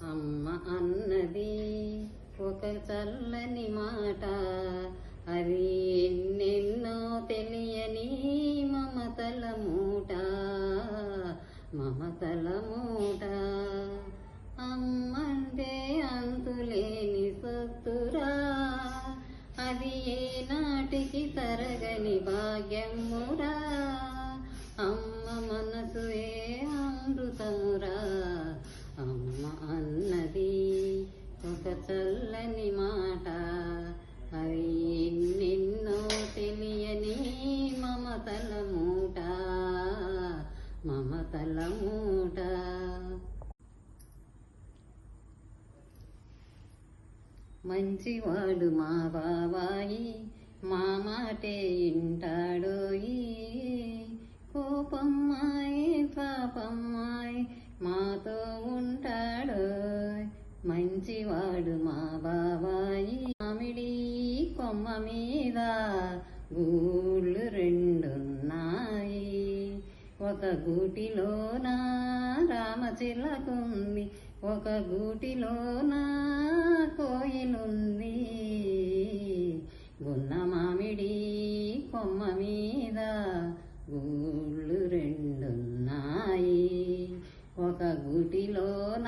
అమ్మ అన్నది ఒక చల్లని మాట, అది ఎన్నెన్నో తెలియని మమతల మూట, మమతల మూట. అమ్మంటే అంతులేని సొత్తురా, అది ఏనాటికి తరగని భాగ్యమురా. అమ్మ మనసు ఏ అమృతమురా. అమ్మ అన్నది ఒక చల్లని మాట, అది ఎన్నెన్నో తెలియని మమతల మూట, మమతల మూట. మంచివాడు మా బాబాయి, మా మాటే ఇంటాడోయి. కోపమ్మాయి పాపమ్మాయి మాతో ఉంటాడోయ్. మంచివాడు మా బాబాయి. మామిడి కొమ్మ మీద గూళ్ళు రెండున్నాయి, ఒక గూటిలోన రామచిలకుంది, ఒక గూటిలోన కోయిలుంది. గున్న మామిడి కొమ్మ మీద గూళ్ళు రెండున్నాయి, ఒక గూటిలోన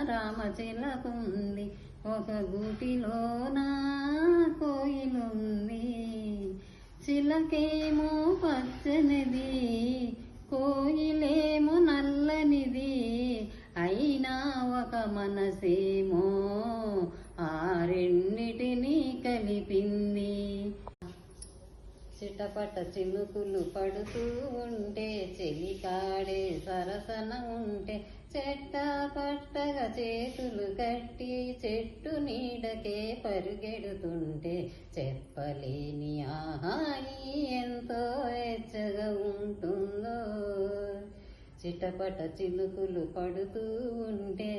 రామచిలకుంది, ఒక గూటిలోన కోయిలుంది. చిలకేమో పచ్చనిది, కోయిలేమో నల్లనిది, అయినా ఒక మనసేమో ఆ రెండిటిని కలిపింది. చిటపట చినుకులు పడుతూ ఉంటే, చెలికాడే సరసన ఉంటే, చెట్ట పట్టగా చేతులు కట్టి చెట్టు నీడకే పరుగెడుతుంటే, చెప్పలేని ఆహాయి ఎంతో వెచ్చగా ఉంటుందో. చిటపట చినుకులు పడుతూ ఉంటే